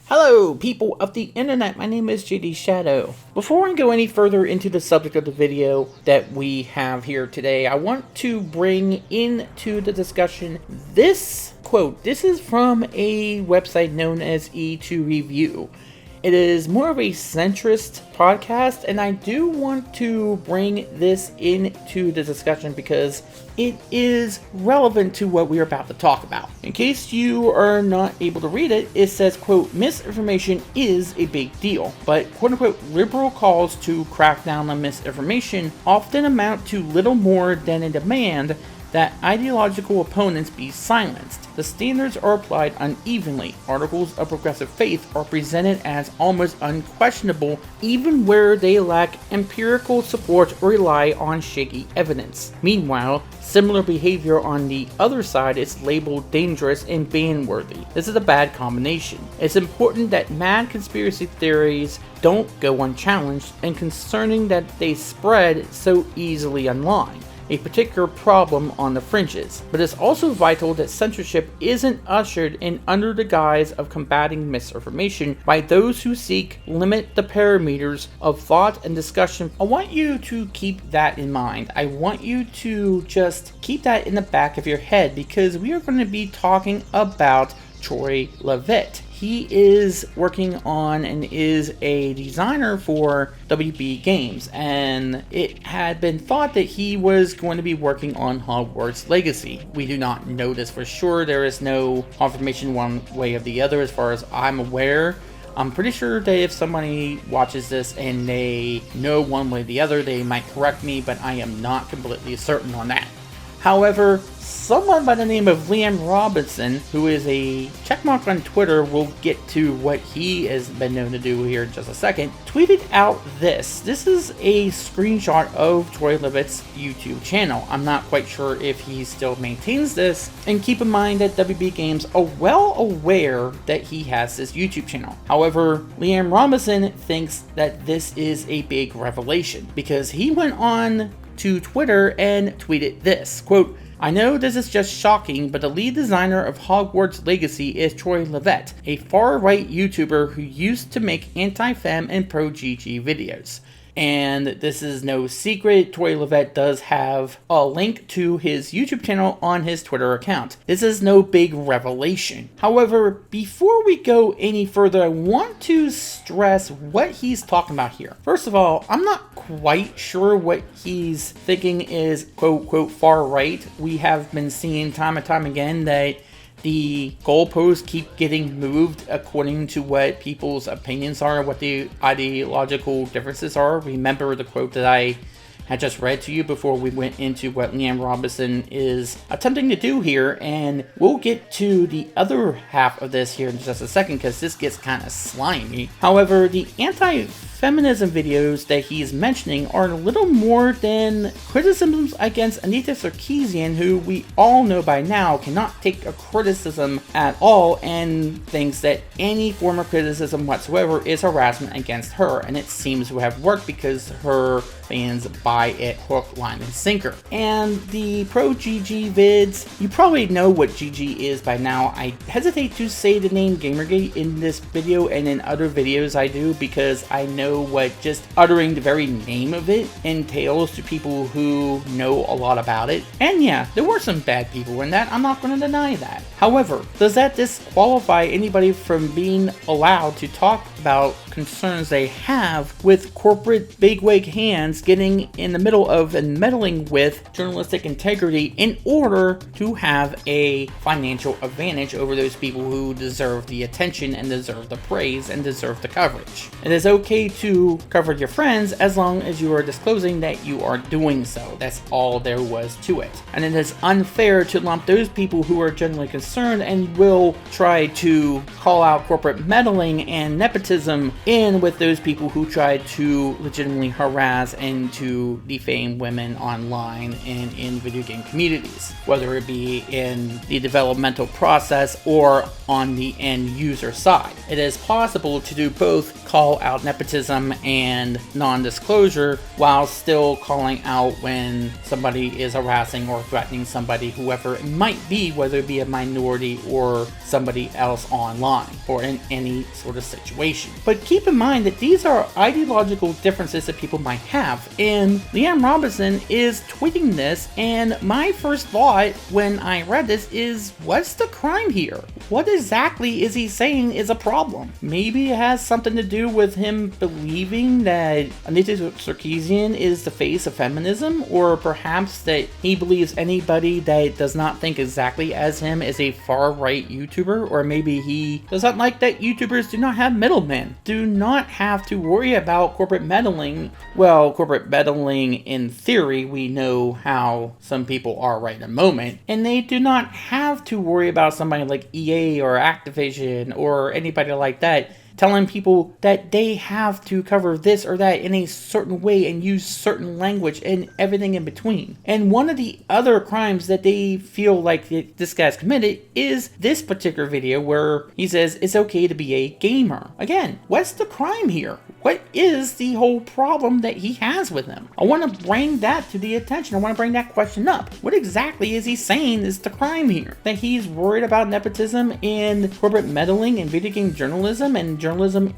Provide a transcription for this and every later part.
Hello, people of the internet. My name is JD Shadow. Before I go any further into the subject of the video that we have here today, I want to bring into the discussion this quote. This is from a website known as E2 Review. It is more of a centrist podcast, and I do want to bring this into the discussion because it is relevant to what we're about to talk about. In case you are not able to read it, it says, quote, misinformation is a big deal, but quote unquote liberal calls to crack down on misinformation often amount to little more than a demand that ideological opponents be silenced. The standards are applied unevenly. Articles of progressive faith are presented as almost unquestionable even where they lack empirical support or rely on shaky evidence. Meanwhile, similar behavior on the other side is labeled dangerous and ban-worthy. This is a bad combination. It's important that mad conspiracy theories don't go unchallenged and concerning that they spread so easily online. A particular problem on the fringes, but it's also vital that censorship isn't ushered in under the guise of combating misinformation by those who seek limit the parameters of thought and discussion. I want you to keep that in mind. I want you to just keep that in the back of your head because we are going to be talking about Troy Leavitt. He is working on and is a designer for WB Games, and it had been thought that he was going to be working on Hogwarts Legacy. We do not know this for sure. There is no confirmation one way or the other as far as I'm aware. I'm pretty sure that if somebody watches this and they know one way or the other, they might correct me, but I am not completely certain on that. However, someone by the name of Liam Robinson, who is a checkmark on Twitter, we'll get to what he has been known to do here in just a second, tweeted out this. This is a screenshot of Troy Leavitt's YouTube channel. I'm not quite sure if he still maintains this, and keep in mind that WB Games are well aware that he has this YouTube channel. However, Liam Robinson thinks that this is a big revelation because he went on to Twitter and tweeted this, quote, I know this is just shocking, but the lead designer of Hogwarts Legacy is Troy Leavitt, a far-right YouTuber who used to make anti-fem and pro-GG videos. And this is no secret, Troy Leavitt does have a link to his YouTube channel on his Twitter account. This is no big revelation. However, before we go any further, I want to stress what he's talking about here. First of all, I'm not quite sure what he's thinking is quote-quote far right. We have been seeing time and time again that the goalposts keep getting moved according to what people's opinions are, what the ideological differences are. Remember the quote that I had just read to you before we went into what Liam Robinson is attempting to do here, and we'll get to the other half of this here in just a second because this gets kind of slimy. However, the anti-feminism videos that he's mentioning are a little more than criticisms against Anita Sarkeesian, who we all know by now cannot take a criticism at all and thinks that any form of criticism whatsoever is harassment against her, and it seems to have worked because her fans buy it hook, line, and sinker. And the pro-GG vids, you probably know what GG is by now. I hesitate to say the name Gamergate in this video and in other videos I do because I know what just uttering the very name of it entails to people who know a lot about it. And yeah, there were some bad people in that, I'm not going to deny that. However, does that disqualify anybody from being allowed to talk about concerns they have with corporate bigwig hands getting in the middle of and meddling with journalistic integrity in order to have a financial advantage over those people who deserve the attention and deserve the praise and deserve the coverage? It is okay to cover your friends as long as you are disclosing that you are doing so. That's all there was to it. And it is unfair to lump those people who are generally concerned and will try to call out corporate meddling and nepotism in with those people who try to legitimately harass and to defame women online and in video game communities, whether it be in the developmental process or on the end user side. It is possible to do both, call out nepotism and non-disclosure, while still calling out when somebody is harassing or threatening somebody, whoever it might be, whether it be a minority or somebody else online or in any sort of situation. But keep in mind that these are ideological differences that people might have, and Liam Robinson is tweeting this, and my first thought when I read this is, what's the crime here? What exactly is he saying is a problem? Maybe it has something to do with him believing that Anita Sarkeesian is the face of feminism, or perhaps that he believes anybody that does not think exactly as him is a far-right YouTuber, or maybe he does not like that YouTubers do not have middlemen, do not have to worry about corporate meddling. Well, corporate meddling in theory, we know how some people are right in the moment, and they do not have to worry about somebody like EA or Activision or anybody like that telling people that they have to cover this or that in a certain way and use certain language and everything in between. And one of the other crimes that they feel like this guy's committed is this particular video where he says it's okay to be a gamer. Again, what's the crime here? What is the whole problem that he has with him? I want to bring that to the attention. I want to bring that question up. What exactly is he saying is the crime here? That he's worried about nepotism and corporate meddling in video game journalism and journalism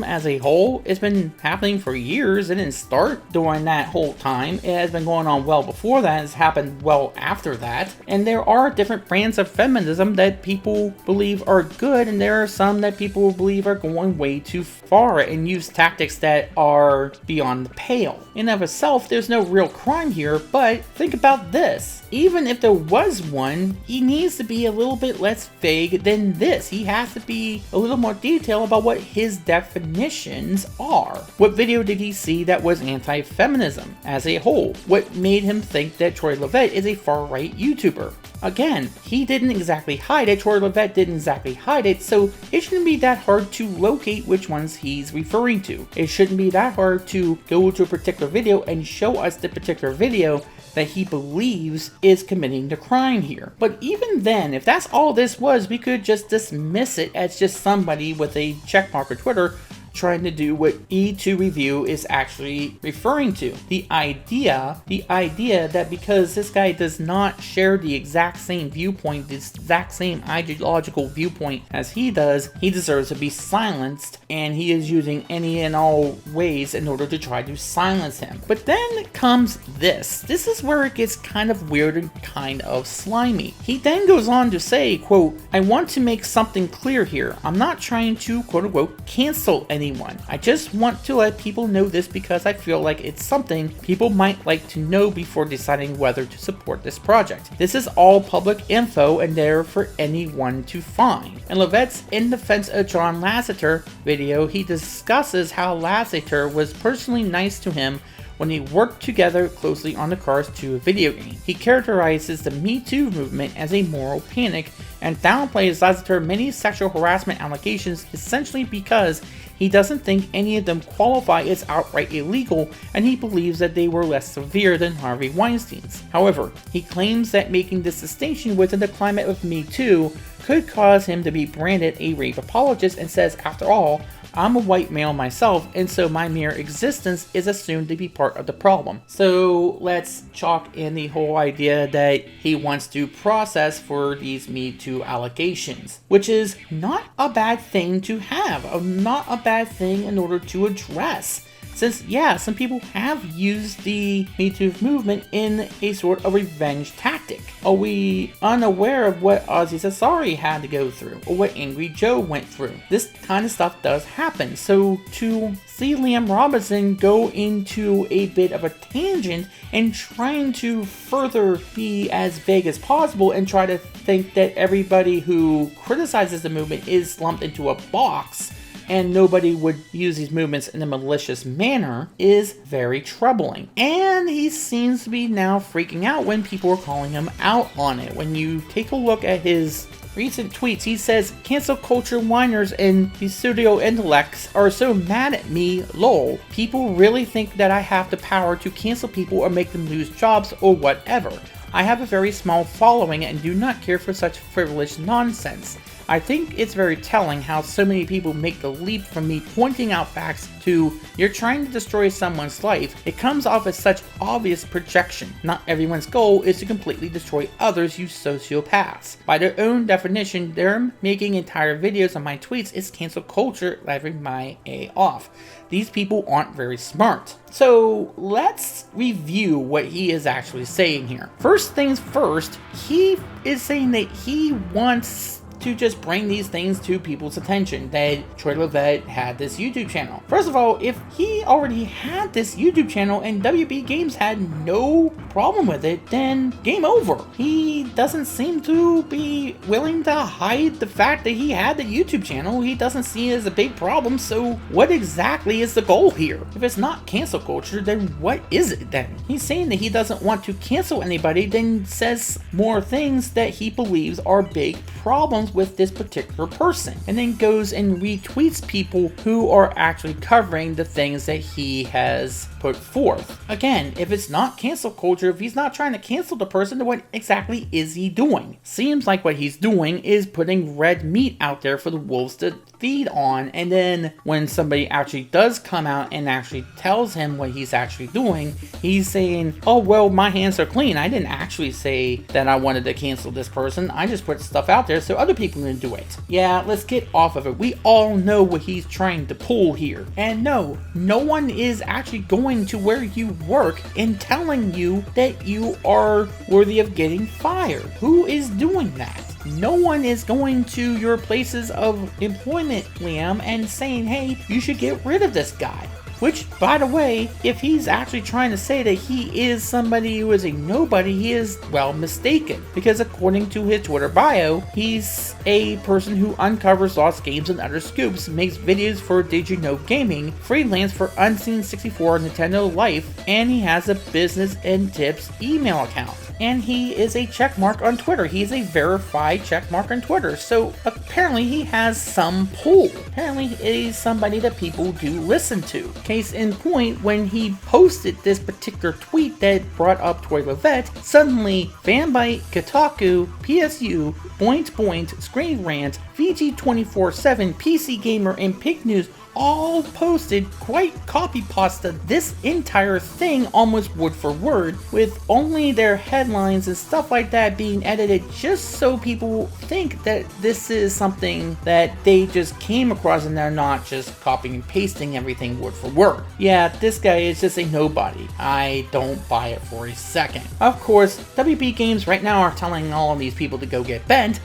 as a whole? It's been happening for years. It didn't start during that whole time. It has been going on well before that. It's happened well after that. And there are different brands of feminism that people believe are good, and there are some that people believe are going way too far and use tactics that are beyond the pale. In of itself, there's no real crime here, but think about this. Even if there was one, he needs to be a little bit less vague than this. He has to be a little more detailed about what his definitions are. What video did he see that was anti-feminism as a whole? What made him think that Troy Leavitt is a far-right YouTuber? Again, he didn't exactly hide it, Troy Leavitt didn't exactly hide it, so it shouldn't be that hard to locate which ones he's referring to. It shouldn't be that hard to go to a particular video and show us the particular video that he believes is committing the crime here. But even then, if that's all this was, we could just dismiss it as just somebody with a checkmark on Twitter trying to do what E2 Review is actually referring to. The idea that because this guy does not share the exact same viewpoint, the exact same ideological viewpoint as he does, he deserves to be silenced, and he is using any and all ways in order to try to silence him. But then comes this. This is where it gets kind of weird and kind of slimy. He then goes on to say, quote, "I want to make something clear here. I'm not trying to, quote unquote, cancel anyone. I just want to let people know this because I feel like it's something people might like to know before deciding whether to support this project. This is all public info and there for anyone to find." And Leavitt's In Defense of John Lasseter video, he discusses how Lasseter was personally nice to him when they worked together closely on the Cars 2 video game. He characterizes the Me Too movement as a moral panic and downplays Lasseter's many sexual harassment allegations essentially because he doesn't think any of them qualify as outright illegal, and he believes that they were less severe than Harvey Weinstein's. However, he claims that making this distinction within the climate of Me Too could cause him to be branded a rape apologist, and says, after all, I'm a white male myself, and so my mere existence is assumed to be part of the problem. So let's chalk in the whole idea that he wants to process for these Me Too allegations, which is not a bad thing to have, not a bad thing in order to address. Since, yeah, some people have used the Me Too movement in a sort of revenge tactic. Are we unaware of what Ozzy Ansari had to go through, or what Angry Joe went through? This kind of stuff does happen. So to see Liam Robinson go into a bit of a tangent and trying to further be as vague as possible and try to think that everybody who criticizes the movement is lumped into a box and nobody would use these movements in a malicious manner is very troubling. And he seems to be now freaking out when people are calling him out on it. When you take a look at his recent tweets, he says, cancel culture whiners and pseudo intellects are so mad at me, lol. People really think that I have the power to cancel people or make them lose jobs or whatever. I have a very small following and do not care for such frivolous nonsense. I think it's very telling how so many people make the leap from me pointing out facts to you're trying to destroy someone's life. It comes off as such obvious projection. Not everyone's goal is to completely destroy others, you sociopaths. By their own definition, they're making entire videos on my tweets is cancel culture, laughing my A off. These people aren't very smart. So let's review what he is actually saying here. First things first, he is saying that he wants to just bring these things to people's attention, that Troy Leavitt had this YouTube channel. First of all, if he already had this YouTube channel and WB Games had no problem with it, then game over. He doesn't seem to be willing to hide the fact that he had the YouTube channel. He doesn't see it as a big problem, so what exactly is the goal here? If it's not cancel culture, then what is it then? He's saying that he doesn't want to cancel anybody, then says more things that he believes are big problems with this particular person, and then goes and retweets people who are actually covering the things that he has put forth. Again, if it's not cancel culture, if he's not trying to cancel the person, then what exactly is he doing? Seems like what he's doing is putting red meat out there for the wolves to feed on, and then when somebody actually does come out and actually tells him what he's actually doing, he's saying, oh well, my hands are clean. I didn't actually say that I wanted to cancel this person. I just put stuff out there so other people can do it. Yeah, let's get off of it. We all know what he's trying to pull here. And no one is actually going to where you work and telling you that you are worthy of getting fired. Who is doing that? No one is going to your places of employment, Liam, and saying, hey, you should get rid of this guy. Which, by the way, if he's actually trying to say that he is somebody who is a nobody, he is, well, mistaken. Because according to his Twitter bio, he's a person who uncovers lost games and other scoops, makes videos for Did You Know Gaming, freelance for Unseen64 Nintendo Life, and he has a business and tips email account. And he is a checkmark on Twitter. He's a verified checkmark on Twitter. So apparently he has some pull. Apparently he is somebody that people do listen to. Case in point, when he posted this particular tweet that brought up Troy Leavitt, suddenly Fanbyte, Kotaku, PSU, Point, Screen Rant, VG247, PC Gamer, and Pig News all posted quite copy pasta this entire thing almost word for word, with only their headlines and stuff like that being edited just so people think that this is something that they just came across and they're not just copying and pasting everything word for word. Yeah, this guy is just a nobody. I don't buy it for a second. Of course, WB Games right now are telling all of these people to go get bent,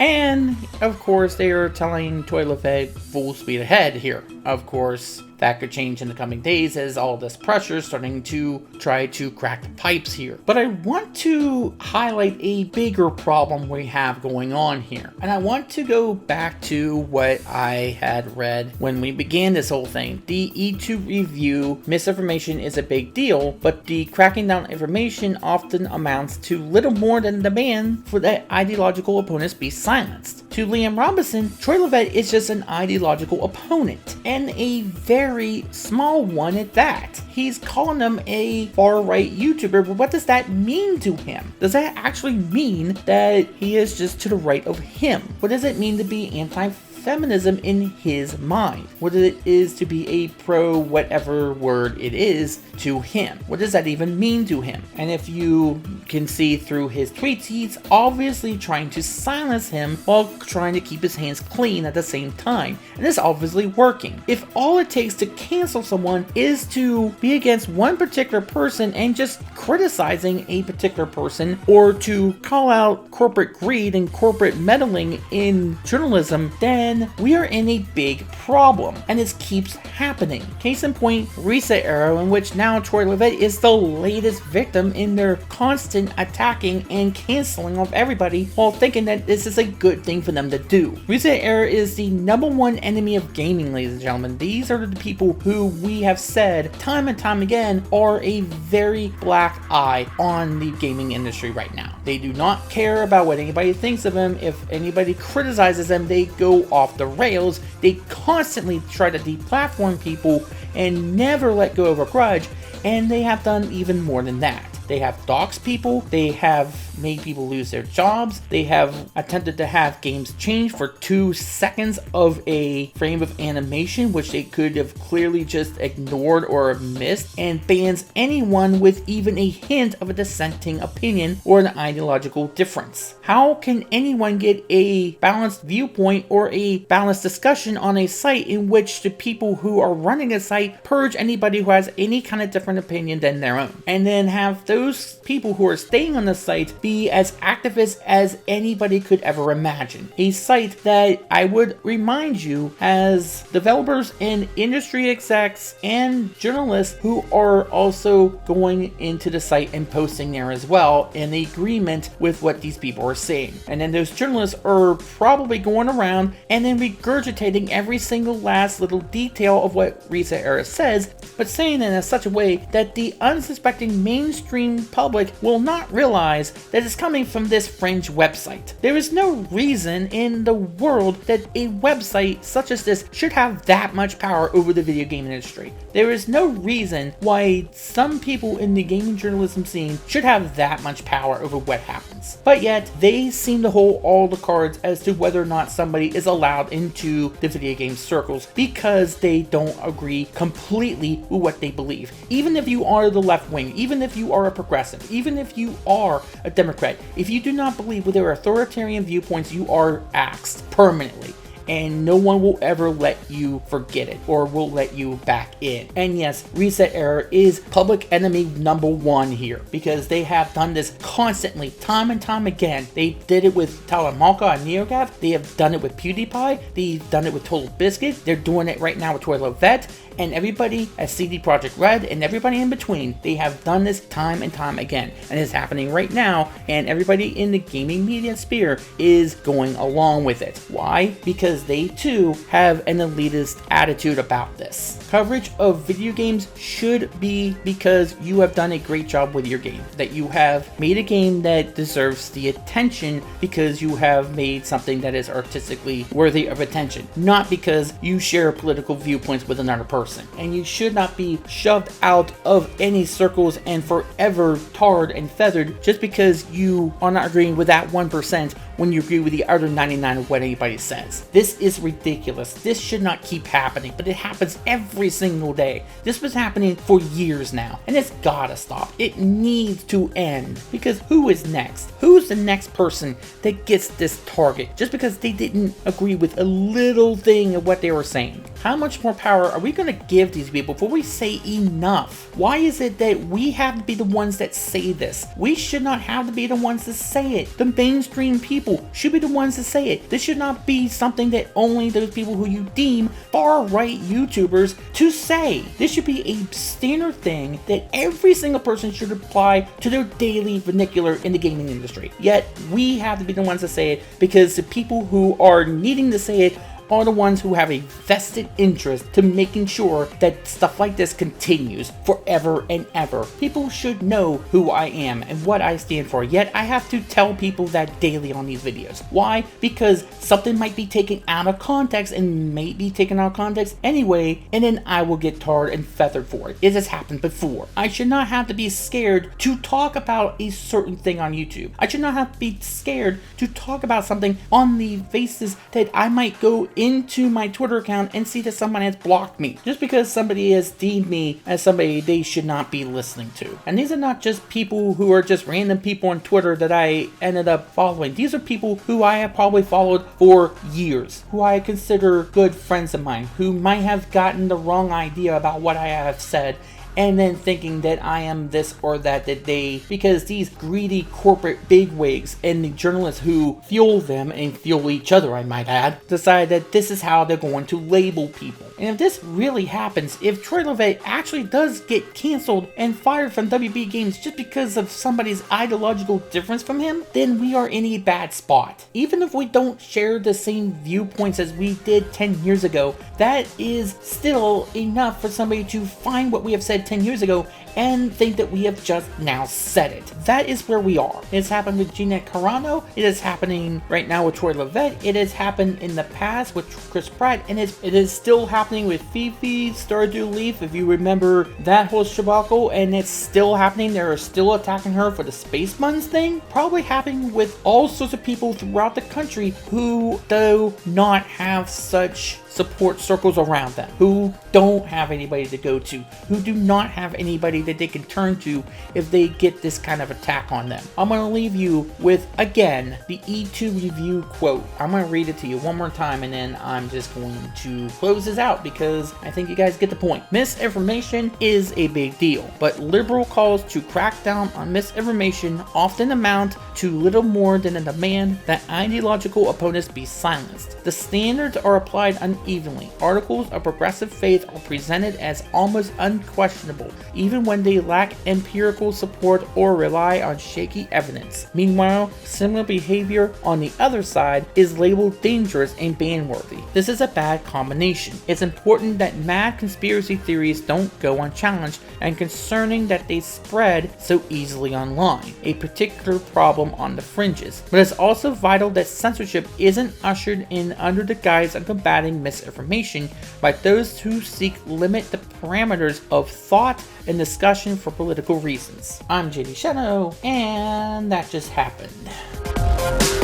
and of course they are telling Troy Leavitt full speed ahead here. Of course, that could change in the coming days as all this pressure is starting to try to crack the pipes here. But I want to highlight a bigger problem we have going on here. And I want to go back to what I had read when we began this whole thing. The E2 review, misinformation is a big deal, but the cracking down information often amounts to little more than demand for that ideological opponents be silenced. To Liam Robinson, Troy Leavitt is just an ideological opponent, and a very small one at that. He's calling him a far-right YouTuber, but what does that mean to him? Does that actually mean that he is just to the right of him? What does it mean to be anti-feminism in his mind? What it is to be a pro whatever word it is to him? What does that even mean to him? And if you can see through his tweets, he's obviously trying to silence him while trying to keep his hands clean at the same time. And it's obviously working. If all it takes to cancel someone is to be against one particular person and just criticizing a particular person, or to call out corporate greed and corporate meddling in journalism, then then we are in a big problem, and this keeps happening. Case in point, ResetEra, in which now Troy Leavitt is the latest victim in their constant attacking and canceling of everybody while thinking that this is a good thing for them to do. ResetEra is the #1 enemy of gaming, ladies and gentlemen. These are the people who we have said time and time again are a very black eye on the gaming industry right now. They do not care about what anybody thinks of them. If anybody criticizes them, they go off the rails. They constantly try to deplatform people and never let go of a grudge, and they have done even more than that. They have doxed people, they have made people lose their jobs, they have attempted to have games change for 2 seconds of a frame of animation, which they could have clearly just ignored or missed, and bans anyone with even a hint of a dissenting opinion or an ideological difference. How can anyone get a balanced viewpoint or a balanced discussion on a site in which the people who are running a site purge anybody who has any kind of different opinion than their own, and then have those people who are staying on the site be as activist as anybody could ever imagine? A site that I would remind you has developers and industry execs and journalists who are also going into the site and posting there as well in agreement with what these people are saying. And then those journalists are probably going around and then regurgitating every single last little detail of what ResetEra says, but saying it in such a way that the unsuspecting mainstream public will not realize that it's coming from this fringe website. There is no reason in the world that a website such as this should have that much power over the video game industry. There is no reason why some people in the gaming journalism scene should have that much power over what happens. But yet, they seem to hold all the cards as to whether or not somebody is allowed into the video game circles because they don't agree completely with what they believe. Even if you are the left wing, even if you are a progressive, even if you are a Democrat, if you do not believe with their authoritarian viewpoints, you are axed permanently. And no one will ever let you forget it or will let you back in. And yes, ResetEra is public enemy #1 here because they have done this constantly, time and time again. They did it with Talamalka and NeoGAF. They have done it with PewDiePie. They've done it with Total Biscuit. They're doing it right now with Troy Leavitt. And everybody at CD Projekt Red and everybody in between, they have done this time and time again. And it's happening right now, and everybody in the gaming media sphere is going along with it. Why? Because they too have an elitist attitude about this. Coverage of video games should be because you have done a great job with your game, that you have made a game that deserves the attention because you have made something that is artistically worthy of attention, not because you share political viewpoints with another person. And you should not be shoved out of any circles and forever tarred and feathered just because you are not agreeing with that 1% when you agree with the other 99 of what anybody says. This is ridiculous. This should not keep happening, but it happens every single day. This was happening for years now, and it's gotta stop. It needs to end, because who is next? Who's the next person that gets this target just because they didn't agree with a little thing of what they were saying? How much more power are we going to give these people before we say enough? Why is it that we have to be the ones that say this? We should not have to be the ones to say it. The mainstream people should be the ones to say it. This should not be something that only those people who you deem far-right YouTubers to say. This should be a standard thing that every single person should apply to their daily vernacular in the gaming industry. Yet, we have to be the ones to say it because the people who are needing to say it are the ones who have a vested interest to making sure that stuff like this continues forever and ever. People should know who I am and what I stand for, yet I have to tell people that daily on these videos. Why? Because something might be taken out of context and may be taken out of context anyway, and then I will get tarred and feathered for it. It has happened before. I should not have to be scared to talk about a certain thing on YouTube. I should not have to be scared to talk about something on the basis that I might go into my Twitter account and see that someone has blocked me just because somebody has deemed me as somebody they should not be listening to. And these are not just people who are just random people on Twitter that I ended up following. These are people who I have probably followed for years, who I consider good friends of mine, who might have gotten the wrong idea about what I have said and then thinking that I am this or that they, because these greedy corporate bigwigs and the journalists who fuel them and fuel each other, I might add, decide that this is how they're going to label people. And if this really happens, if Troy Leavitt actually does get canceled and fired from WB Games just because of somebody's ideological difference from him, then we are in a bad spot. Even if we don't share the same viewpoints as we did 10 years ago, that is still enough for somebody to find what we have said 10 years ago and think that we have just now said it. That is where we are. It has happened with Gina Carano. It is happening right now with Troy Leavitt. It has happened in the past with Chris Pratt, and it is still happening with Fifi Stardew Leaf, if you remember that whole shabacle, and it's still happening. They're still attacking her for the Space Buns thing. Probably happening with all sorts of people throughout the country who do not have such support circles around them, who don't have anybody to go to, who do not have anybody that they can turn to if they get this kind of attack on them. I'm going to leave you with, again, the E2 review quote. I'm going to read it to you one more time, and then I'm just going to close this out because I think you guys get the point. Misinformation is a big deal, but liberal calls to crack down on misinformation often amount to little more than a demand that ideological opponents be silenced. The standards are applied unevenly. Articles of progressive faith are presented as almost unquestionable, even when they lack empirical support or rely on shaky evidence. Meanwhile, similar behavior on the other side is labeled dangerous and ban-worthy. This is a bad combination. It's important that mad conspiracy theories don't go unchallenged, and concerning that they spread so easily online, a particular problem on the fringes. But it's also vital that censorship isn't ushered in under the guise of combating misinformation by those who seek limit the parameters of thought and discussion for political reasons. I'm JD Shadow, and that just happened.